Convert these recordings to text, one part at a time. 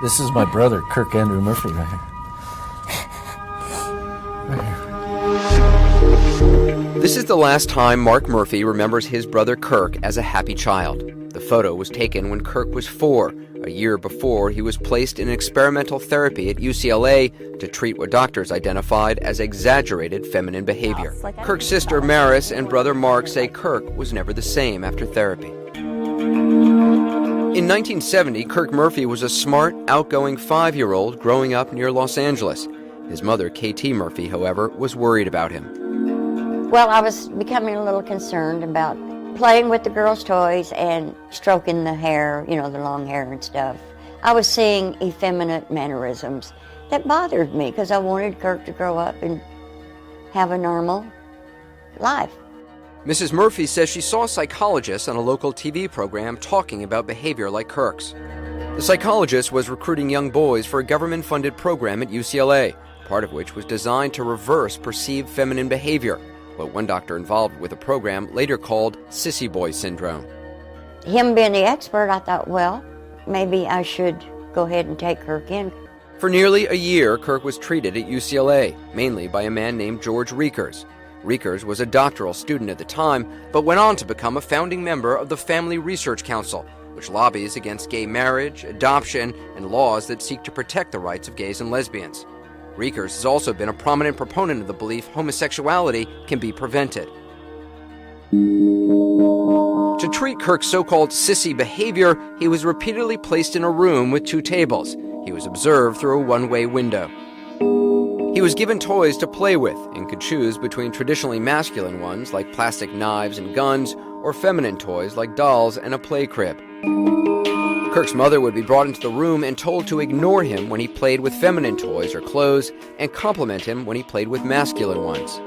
This is my brother, Kirk Andrew Murphy, right here. This is the last time Mark Murphy remembers his brother Kirk as a happy child. The photo was taken when Kirk was 4, a year before he was placed in experimental therapy at UCLA to treat what doctors identified as exaggerated feminine behavior. Kirk's sister Maris and brother Mark say Kirk was never the same after therapy. In 1970, Kirk Murphy was a smart, outgoing 5-year-old growing up near Los Angeles. His mother, K.T. Murphy, however, was worried about him. Well, I was becoming a little concerned about playing with the girls' toys and stroking the hair, you know, the long hair and stuff. I was seeing effeminate mannerisms that bothered me because I wanted Kirk to grow up and have a normal life. Mrs. Murphy says she saw psychologists on a local TV program talking about behavior like Kirk's. The psychologist was recruiting young boys for a government-funded program at UCLA, part of which was designed to reverse perceived feminine behavior, what one doctor involved with the program later called sissy boy syndrome. Him being the expert, I thought, well, maybe I should go ahead and take Kirk in. For nearly a year, Kirk was treated at UCLA, mainly by a man named George Riekers. Riekers was a doctoral student at the time, but went on to become a founding member of the Family Research Council, which lobbies against gay marriage, adoption, and laws that seek to protect the rights of gays and lesbians. Riekers has also been a prominent proponent of the belief homosexuality can be prevented. To treat Kirk's so-called sissy behavior, he was repeatedly placed in a room with 2 tables. He was observed through a one-way window. He was given toys to play with and could choose between traditionally masculine ones like plastic knives and guns or feminine toys like dolls and a play crib. Kirk's mother would be brought into the room and told to ignore him when he played with feminine toys or clothes and compliment him when he played with masculine ones.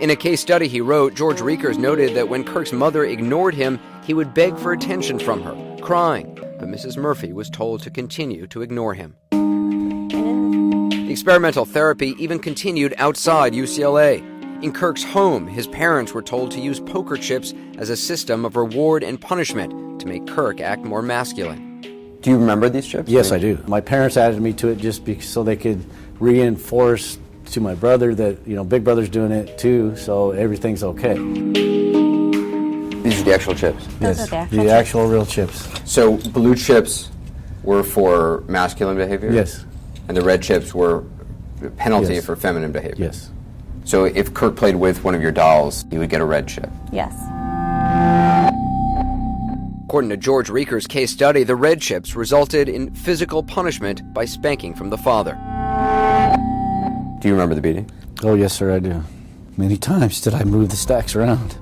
In a case study he wrote, George Riekers noted that when Kirk's mother ignored him, he would beg for attention from her, crying, but Mrs. Murphy was told to continue to ignore him. The experimental therapy even continued outside UCLA. In Kirk's home, his parents were told to use poker chips as a system of reward and punishment to make Kirk act more masculine. Do you remember these chips? Yes, I do. My parents added me to it just so they could reinforce to my brother that, you know, Big Brother's doing it too, so everything's okay. These are the actual chips? Yes, Those are the actual real chips. So blue chips were for masculine behavior? Yes. And the red chips were a penalty Yes. for feminine behavior? Yes. So if Kirk played with one of your dolls, he would get a red chip? Yes. According to George Riekers' case study, the red chips resulted in physical punishment by spanking from the father. Do you remember the beating? Oh, yes, sir, I do. Many times did I move the stacks around.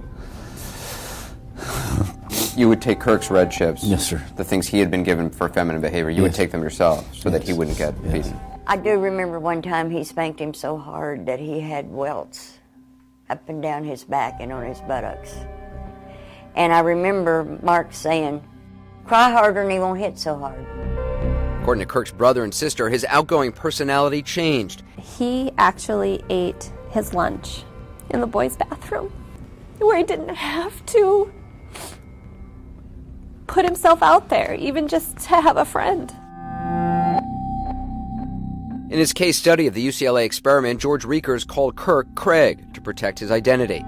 You would take Kirk's red chips, Yes, sir. the things he had been given for feminine behavior, you would Yes. take them yourself so that Yes. he wouldn't get Yes. beaten. I do remember one time he spanked him so hard that he had welts up and down his back and on his buttocks. And I remember Mark saying, cry harder and he won't hit so hard. According to Kirk's brother and sister, his outgoing personality changed. He actually ate his lunch in the boys' bathroom, where he didn't have to put himself out there, even just to have a friend. In his case study of the UCLA experiment, George Riekers called Kirk Craig to protect his identity.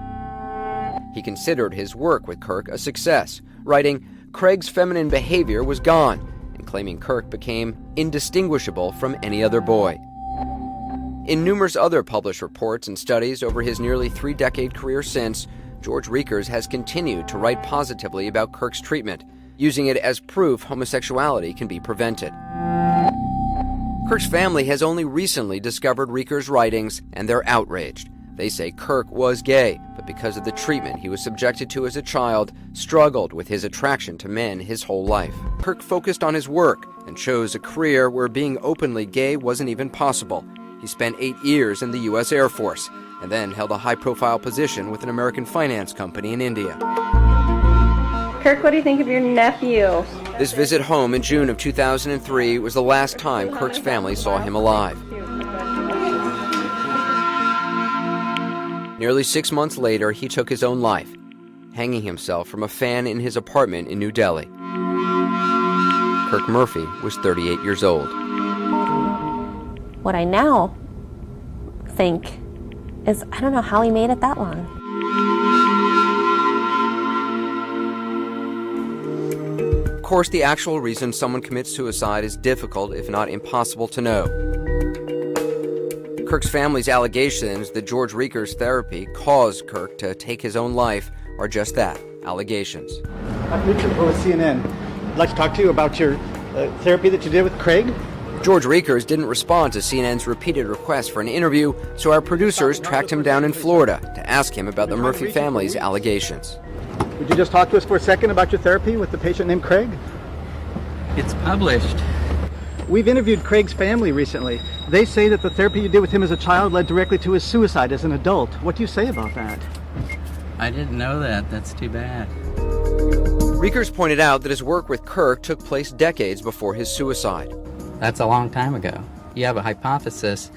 He considered his work with Kirk a success, writing, Craig's feminine behavior was gone, and claiming Kirk became indistinguishable from any other boy. In numerous other published reports and studies over his nearly 3-decade career since, George Riekers has continued to write positively about Kirk's treatment, using it as proof homosexuality can be prevented. Kirk's family has only recently discovered Riekers' writings, and they're outraged. They say Kirk was gay, but because of the treatment he was subjected to as a child, struggled with his attraction to men his whole life. Kirk focused on his work and chose a career where being openly gay wasn't even possible. He spent 8 years in the U.S. Air Force, and then held a high-profile position with an American finance company in India. Kirk, what do you think of your nephew? This visit home in June of 2003 was the last time Kirk's family saw him alive. Nearly 6 months later, he took his own life, hanging himself from a fan in his apartment in New Delhi. Kirk Murphy was 38 years old. What I now think is, I don't know how he made it that long. Of course, the actual reason someone commits suicide is difficult, if not impossible, to know. Kirk's family's allegations that George Reeker's therapy caused Kirk to take his own life are just that, allegations. I'm Richard with CNN. I'd like to talk to you about your therapy that you did with Craig. George Reekers didn't respond to CNN's repeated request for an interview, so our producers tracked him down in Florida to ask him about the Murphy family's allegations. Would you just talk to us for a second about your therapy with the patient named Craig? It's published. We've interviewed Craig's family recently. They say that the therapy you did with him as a child led directly to his suicide as an adult. What do you say about that? I didn't know that. That's too bad. Reekers pointed out that his work with Kirk took place decades before his suicide. That's a long time ago. You have a hypothesis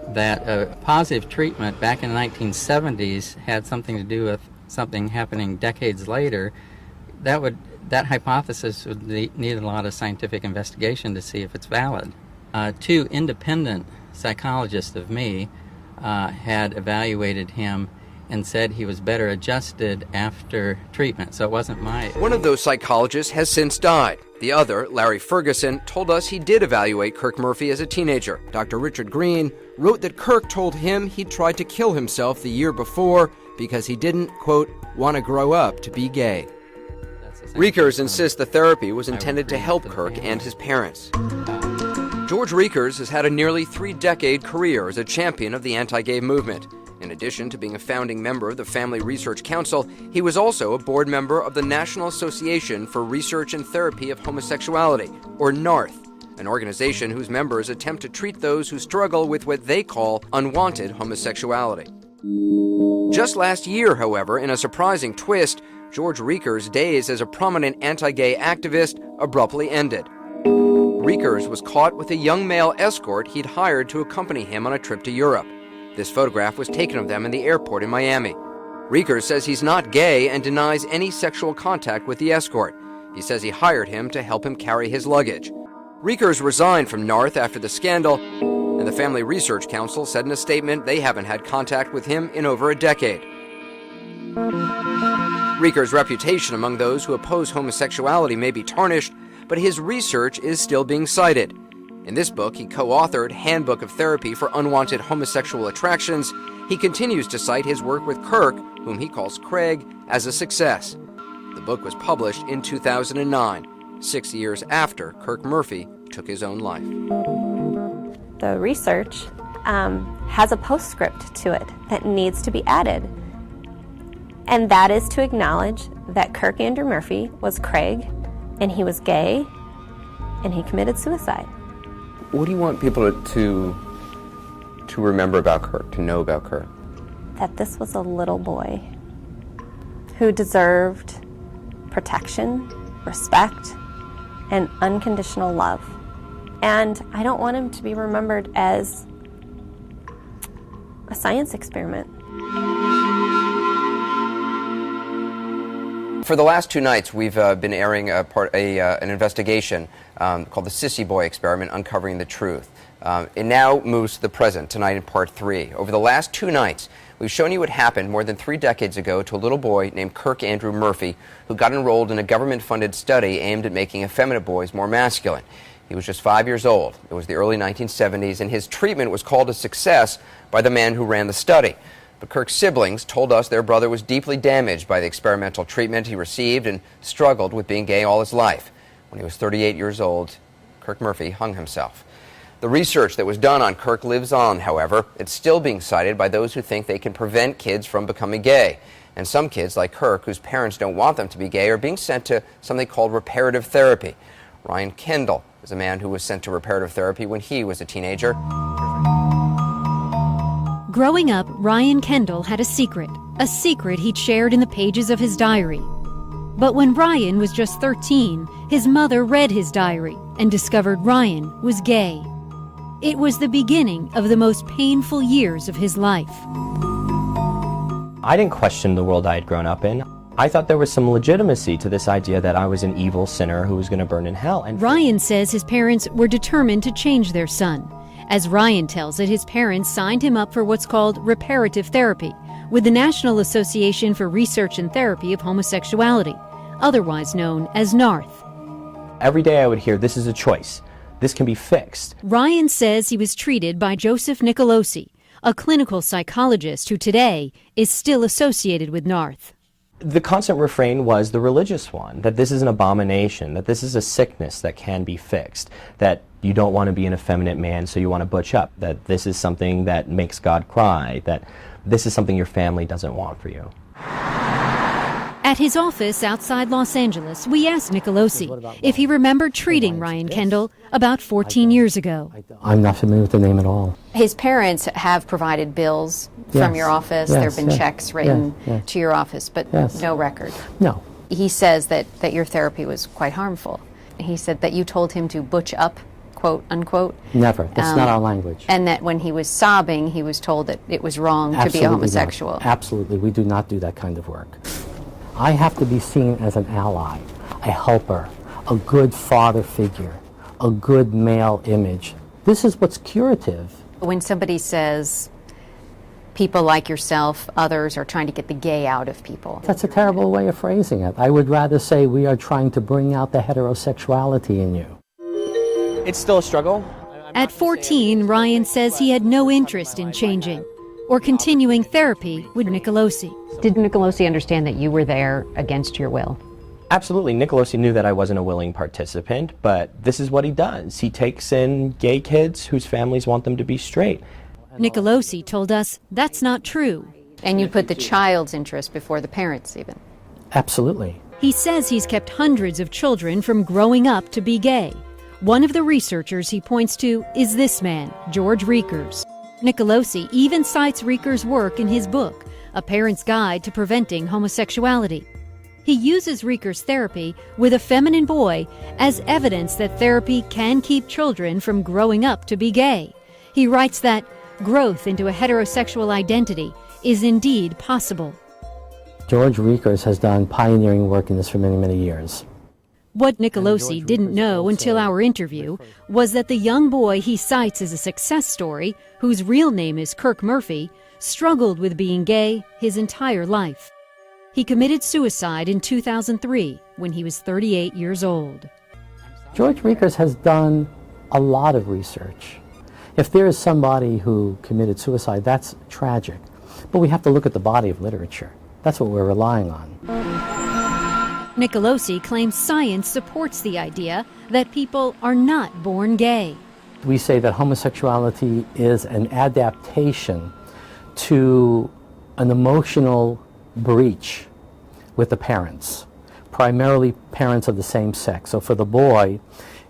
that a positive treatment back in the 1970s had something to do with something happening decades later. That hypothesis would need a lot of scientific investigation to see if it's valid. Two independent psychologists of me had evaluated him and said he was better adjusted after treatment, so it wasn't my... One of those psychologists has since died. The other, Larry Ferguson, told us he did evaluate Kirk Murphy as a teenager. Dr. Richard Green wrote that Kirk told him he tried to kill himself the year before because he didn't, quote, want to grow up to be gay. Reekers insists the therapy was intended to help Kirk and his parents. George Reekers has had a nearly 3-decade career as a champion of the anti-gay movement. In addition to being a founding member of the Family Research Council, he was also a board member of the National Association for Research and Therapy of Homosexuality, or NARTH, an organization whose members attempt to treat those who struggle with what they call unwanted homosexuality. Just last year, however, in a surprising twist, George Reekers' days as a prominent anti-gay activist abruptly ended. Reekers was caught with a young male escort he'd hired to accompany him on a trip to Europe. This photograph was taken of them in the airport in Miami. Reekers says he's not gay and denies any sexual contact with the escort. He says he hired him to help him carry his luggage. Reekers resigned from NARTH after the scandal, and the Family Research Council said in a statement they haven't had contact with him in over a decade. Reekers' reputation among those who oppose homosexuality may be tarnished, but his research is still being cited. In this book, he co-authored Handbook of Therapy for Unwanted Homosexual Attractions. He continues to cite his work with Kirk, whom he calls Craig, as a success. The book was published in 2009, 6 years after Kirk Murphy took his own life. The research has a postscript to it that needs to be added. And that is to acknowledge that Kirk Andrew Murphy was Craig, and he was gay, and he committed suicide. What do you want people to remember about Kirk, to know about Kirk? That this was a little boy who deserved protection, respect, and unconditional love. And I don't want him to be remembered as a science experiment. For the last 2 nights, we've been airing an investigation called the Sissy Boy Experiment, Uncovering the Truth. It now moves to the present, tonight in part 3. Over the last 2 nights, we've shown you what happened more than 3 decades ago to a little boy named Kirk Andrew Murphy, who got enrolled in a government-funded study aimed at making effeminate boys more masculine. He was just 5 years old. It was the early 1970s, and his treatment was called a success by the man who ran the study. But Kirk's siblings told us their brother was deeply damaged by the experimental treatment he received and struggled with being gay all his life. When he was 38 years old, Kirk Murphy hung himself. The research that was done on Kirk lives on, however. It's still being cited by those who think they can prevent kids from becoming gay. And some kids, like Kirk, whose parents don't want them to be gay, are being sent to something called reparative therapy. Ryan Kendall is a man who was sent to reparative therapy when he was a teenager. Growing up, Ryan Kendall had a secret he'd shared in the pages of his diary. But when Ryan was just 13, his mother read his diary and discovered Ryan was gay. It was the beginning of the most painful years of his life. I didn't question the world I had grown up in. I thought there was some legitimacy to this idea that I was an evil sinner who was going to burn in hell. And Ryan says his parents were determined to change their son. As Ryan tells it, his parents signed him up for what's called reparative therapy with the National Association for Research and Therapy of Homosexuality, otherwise known as NARTH. every day I would hear, this is a choice. This can be fixed. Ryan says he was treated by Joseph Nicolosi, a clinical psychologist who today is still associated with NARTH. The constant refrain was the religious one, that this is an abomination, that this is a sickness that can be fixed, that you don't want to be an effeminate man so you want to butch up, that this is something that makes God cry, that this is something your family doesn't want for you. At his office outside Los Angeles, we asked Nicolosi if he remembered treating Ryan Kendall about 14 years ago. I'm not familiar with the name at all. His parents have provided bills from your office. There have been checks written to your office, but no record. No. He says that your therapy was quite harmful. He said that you told him to butch up, quote unquote. Never. That's not our language. And that when he was sobbing, he was told that it was wrong to be a homosexual. Not. Absolutely. We do not do that kind of work. I have to be seen as an ally, a helper, a good father figure, a good male image. This is what's curative. When somebody says people like yourself, others are trying to get the gay out of people. That's a terrible way of phrasing it. I would rather say we are trying to bring out the heterosexuality in you. It's still a struggle. At 14, Ryan says he had no interest in changing or continuing therapy with Nicolosi. Did Nicolosi understand that you were there against your will? Absolutely. Nicolosi knew that I wasn't a willing participant, but this is what he does. He takes in gay kids whose families want them to be straight. Nicolosi told us that's not true. And you put the child's interest before the parents even. Absolutely. He says he's kept hundreds of children from growing up to be gay. One of the researchers he points to is this man, George Riekers. Nicolosi even cites Riekers' work in his book, A Parent's Guide to Preventing Homosexuality. He uses Riekers' therapy with a feminine boy as evidence that therapy can keep children from growing up to be gay. He writes that growth into a heterosexual identity is indeed possible. George Riekers has done pioneering work in this for many, many years. What Nicolosi didn't know until our interview was that the young boy he cites as a success story, whose real name is Kirk Murphy, struggled with being gay his entire life. He committed suicide in 2003 when he was 38 years old. George Riekers has done a lot of research. If there is somebody who committed suicide, that's tragic. But we have to look at the body of literature. That's what we're relying on. Nicolosi claims science supports the idea that people are not born gay. We say that homosexuality is an adaptation to an emotional breach with the parents, primarily parents of the same sex. So for the boy,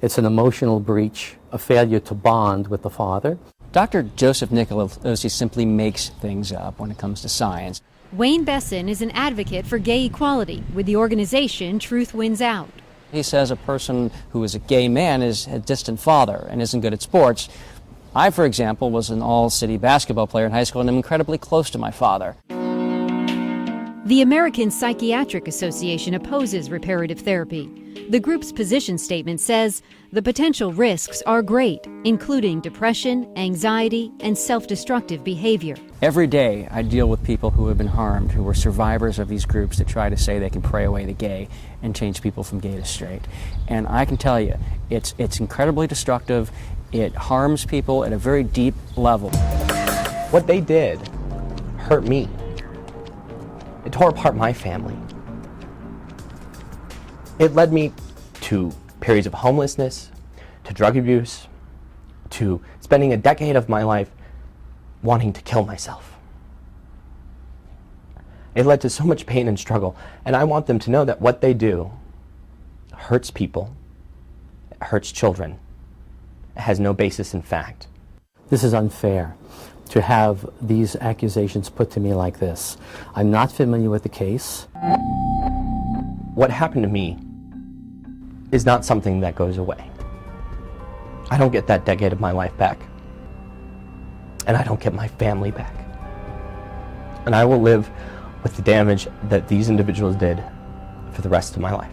it's an emotional breach, a failure to bond with the father. Dr. Joseph Nicolosi simply makes things up when it comes to science. Wayne Besson is an advocate for gay equality with the organization Truth Wins Out. He says a person who is a gay man is a distant father and isn't good at sports. I, for example, was an all-city basketball player in high school and I'm incredibly close to my father. The American Psychiatric Association opposes reparative therapy. The group's position statement says the potential risks are great, including depression, anxiety, and self-destructive behavior. Every day I deal with people who have been harmed, who are survivors of these groups that try to say they can pray away the gay and change people from gay to straight. And I can tell you, it's incredibly destructive. It harms people at a very deep level. What they did hurt me. It tore apart my family. It led me to periods of homelessness, to drug abuse, to spending a decade of my life wanting to kill myself. It led to so much pain and struggle, and I want them to know that what they do hurts people, it hurts children, it has no basis in fact. This is unfair to have these accusations put to me like this. I'm not familiar with the case. What happened to me is not something that goes away. I don't get that decade of my life back. And I don't get my family back. And I will live with the damage that these individuals did for the rest of my life.